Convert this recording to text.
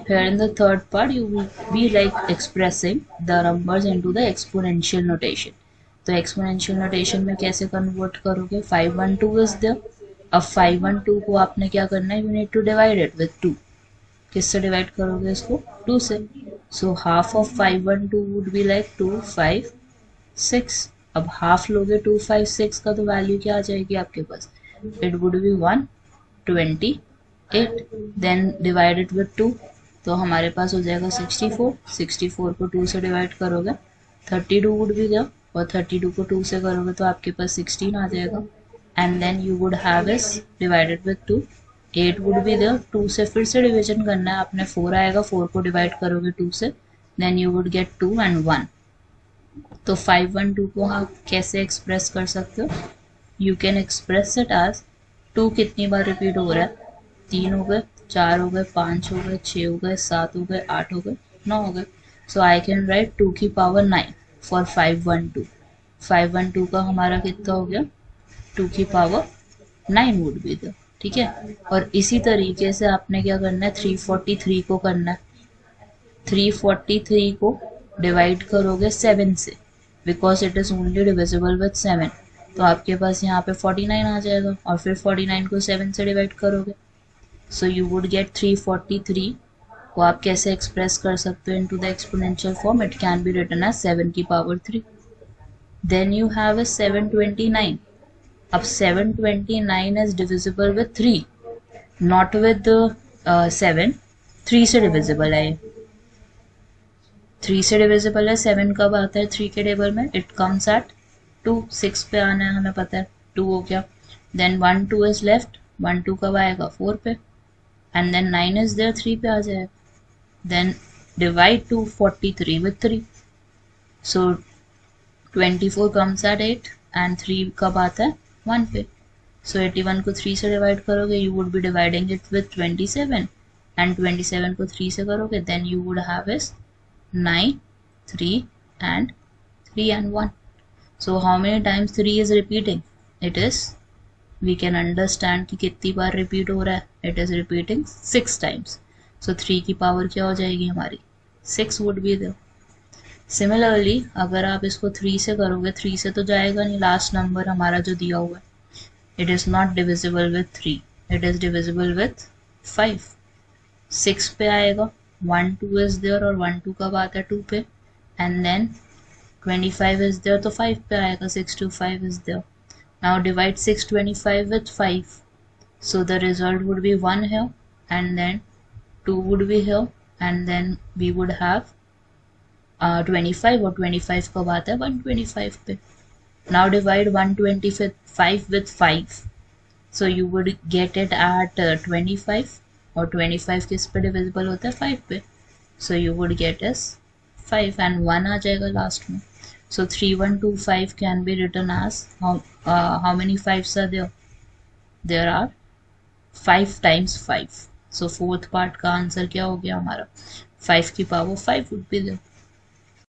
Here in the third part, you will be like expressing the numbers into the exponential notation. तो exponential notation में कैसे convert करोगे? 512 is there. अब 512 को आपने क्या करना है? You need to divide it with 2. किससे डिवाइड करोगे इसको? 2 से. So half of 512 would be like 256. अब हाफ लोगे 256 का तो वैल्यू क्या आ जाएगी आपके पास? It would be 128. Then divide it with 2. तो हमारे पास हो जाएगा 64. 64 को 2 से डिवाइड करोगे 32 वुड भी गया, और 32 को 2 से करोगे तो आपके पास 16 आ जाएगा. And then you would have is divided with 2. 8 would भी देयर. 2 से फिर से डिवीजन करना है आपने. 4 आएगा, 4 को डिवाइड करोगे 2 से, then you would get 2 and 1. तो 512 को आप कैसे एक्सप्रेस कर सकते हो? You can express it as 2 कितनी बार रिपीट हो रहा है? 3 हो गए, 4 हो गए, 5 हो गए, 6 हो गए, 7 हो गए, 8 हो गए, 9 हो गए. सो आई कैन राइट 2 की पावर 9 फॉर 512. 512 का हमारा कितना हो गया? 2 की पावर 9 वुड बी द. ठीक है. और इसी तरीके से आपने क्या करना है? 343 को करना है. 343 को डिवाइड करोगे 7 से, because it is only divisible with 7. तो आपके पास यहाँ पे 49 आ जाएगा, और फिर 49 को 7 से डिवाइड करोगे. सो यू वुड गेट 343 को आप कैसे एक्सप्रेस कर सकते हो into the exponential form? It can be written as 7 की power 3. Then you have a 729. अब 729 is divisible with 3, not with 7. 3 से डिविजिबल है. 3 से डिविजिबल है. 7 कब आता है 3 के टेबल में? It comes at 2. 6 पे आना है, हमें पता है. 2 हो गया. Then 1 2 is left. 1 2 कब आएगा? 4 पे. एंड देन 9 इज देयर, 3 पे आ जाएगा. Then divide 243 with 3. So 24 comes at 8 and 3 कब आता है? 1 पे. So 81 को 3 से डिवाइड करोगे, you would be dividing it with 27, and 27 को 3 से करोगे, then you would have is 9, 3 and 3 and 1. So how many times 3 is repeating? It is, we can understand कि कितनी बार रिपीट हो रहा है. It is repeating 6 times. So 3 की power क्या हो जाएगी हमारी? 6 would be there. Similarly, अगर आप इसको 3 से करोगे, 3 से तो जाएगा नहीं, लास्ट नंबर हमारा जो दिया हुआ है. It is not divisible with 3. It is divisible with 5. 6 पे आएगा, 1 2 is there, और 1 2 कब आता है? 2 पे. And then 25 is there, तो 5 पे आएगा. 6 2 5 is there. Now divide 625 with 5. So the result would be 1 here, and then 2 would be here, and then we would have 25, और 25 कब आता है? 125 पे. Now divide 125 with 5. So you would get it at 25, और 25 किस पे डिविजिबल होता है? 5 पे. So you would get as 5 and 1 आ जाएगा लास्ट में. So 3125 can be written as how many 5s are there? There are 5 times 5. So fourth part का answer क्या हो गया हमारा? 5 की पावर 5 would be there.